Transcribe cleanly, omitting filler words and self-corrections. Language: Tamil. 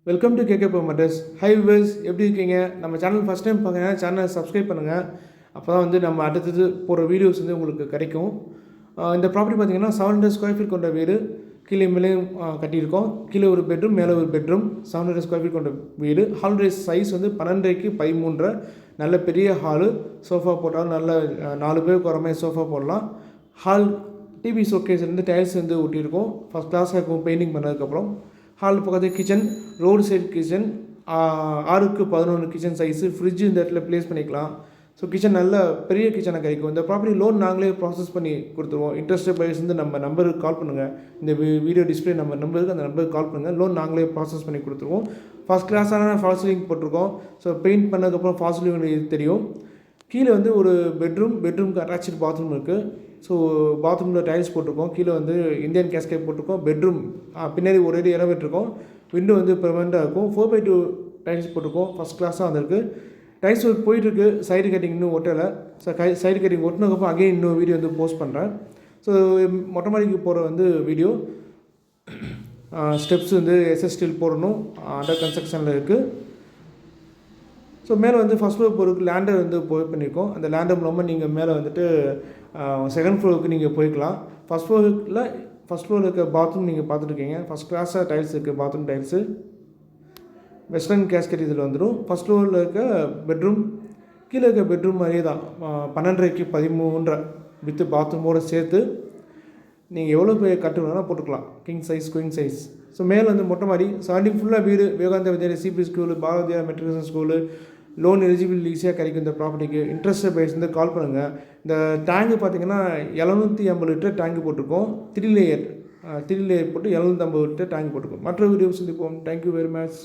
Welcome to KK promoters. Hi viewers, எப்படி இருக்கீங்க? நம்ம சேனல் ஃபஸ்ட் டைம் பார்க்குறீங்கன்னா சேனலை சப்ஸ்கிரைப் பண்ணுங்கள். அப்போ தான் வந்து நம்ம அடுத்தது போகிற வீடியோஸ் வந்து உங்களுக்கு கிடைக்கும். இந்த ப்ராப்பர்ட்டி பார்த்தீங்கன்னா 700 ஸ்கொயர் ஃபீட் கொண்ட வீடு. கீழே மேலேயும் கட்டியிருக்கோம். கீழே ஒரு பெட்ரூம், மேலே ஒரு பெட்ரூம். 700 ஸ்கொயர் ஃபீட் கொண்ட வீடு. ஹால் சைஸ் வந்து 12.5 by 13. நல்ல பெரிய ஹாலு. சோஃபா போட்டாலும் நல்ல 4 பேருக்கு வர மாதிரி சோஃபா போடலாம். ஹால் டிவி ஷோகேஸ் வந்து டைல்ஸ் வந்து ஒட்டியிருக்கோம். ஃபஸ்ட் கிளாஸாக இருக்கும் பெயிண்டிங் பண்ணதுக்கப்புறம். ஹால் பக்கத்து kitchen, road side kitchen, 6x11 kitchen size. Fridge இந்த இடத்துல ப்ளேஸ் பண்ணிக்கலாம். ஸோ கிச்சன் நல்ல பெரிய கிச்சனாக கிடைக்கும். இந்த ப்ராப்பர்ட்டி லோன் நாங்களே ப்ராசஸ் பண்ணி கொடுத்துருவோம். இன்ட்ரெஸ்டட் பையர்ஸ் வந்து நம்ம நம்பருக்கு கால் பண்ணுங்கள். இந்த வீடியோ டிஸ்பிளே நம்ம நம்பருக்கு அந்த நம்பருக்கு கால் பண்ணுங்கள். லோன் நாங்களே ப்ராசஸ் பண்ணி கொடுத்துருவோம். ஃபஸ்ட் கிளாஸான ஃபால் சீலிங் போட்டிருக்கோம். ஸோ பெயிண்ட் பண்ணதுக்கப்புறம் ஃபால் சீலிங் இது தெரியும். கீழே வந்து ஒரு பெட்ரூம்க்கு அட்டாச்சு பாத்ரூம் இருக்குது. ஸோ பாத்ரூமில் டைல்ஸ் போட்டிருக்கோம். கீழே வந்து இந்தியன் கேஸ்கேட் போட்டிருக்கோம். பெட்ரூம் பின்னாடி ஒரு அடி இடம் விட்டுருக்கோம். விண்டோ வந்து பெர்மனெண்ட்டாக இருக்கும். 4x2 டைல்ஸ் போட்டிருக்கோம். ஃபஸ்ட் கிளாஸாக வந்திருக்கு. டைல்ஸ் ஒர்க் போயிட்டுருக்கு. சைடு கட்டிங் இன்னும் ஒட்டலை. ஸோ சைடு கட்டிங் ஒட்டினதுக்கப்புறம் அகைன் இன்னும் வீடியோ வந்து போஸ்ட் பண்ணுறேன். ஸோ மொட்டை மாடிக்கு போகிற வந்து வீடியோ ஸ்டெப்ஸ் வந்து எஸ்எஸ் ஸ்டீல் போடணும். அண்டர் கன்ஸ்ட்ரக்ஷனில் இருக்குது. ஸோ மேலே வந்து ஃபஸ்ட் ஃப்ளோர் போகிறதுக்கு லேண்டர் வந்து போய் பண்ணியிருக்கோம். அந்த லேண்டர் மூலமாக நீங்கள் மேலே வந்துட்டு செகண்ட் ஃப்ளோருக்கு நீங்கள் போய்க்கலாம். ஃபஸ்ட் ஃப்ளோரில் இருக்க பாத்ரூம் நீங்கள் பார்த்துருக்கீங்க. ஃபஸ்ட் கிளாஸாக டைல்ஸ் இருக்குது. பாத்ரூம் டைல்ஸு வெஸ்டர்ன் கேஸ்கெட் இதில் வந்துடும். ஃபஸ்ட் ஃப்ளோரில் இருக்க பெட்ரூம், கீழே இருக்க பெட்ரூம் மாதிரியே தான். 12.5 by 13 வித்து பாத்ரூமோடு சேர்த்து நீங்கள் எவ்வளோ பேர் கட்டுனா போட்டுக்கலாம். King size, queen size. So மேலே வந்து மொட்டை மாதிரி சரௌண்டிங் ஃபுல்லாக வீடு. Vivekananda Vidyalaya, CB school, Bharathiya matriculation school. Loan eligible ஈஸியாக கிடைக்கும் இந்த ப்ராப்பர்ட்டிக்கு. இன்ட்ரெஸ்ட் பைஸ் வந்து கால் பண்ணுங்கள். இந்த டேங்கு பார்த்தீங்கன்னா 750 லிட்டர் டேங்கு போட்டிருக்கோம். 3 லேயர் போட்டு 750 லிட்டர் டேங்க் போட்டிருக்கோம். மற்ற வீடியோஸ் வந்து போகும். Thank you very much.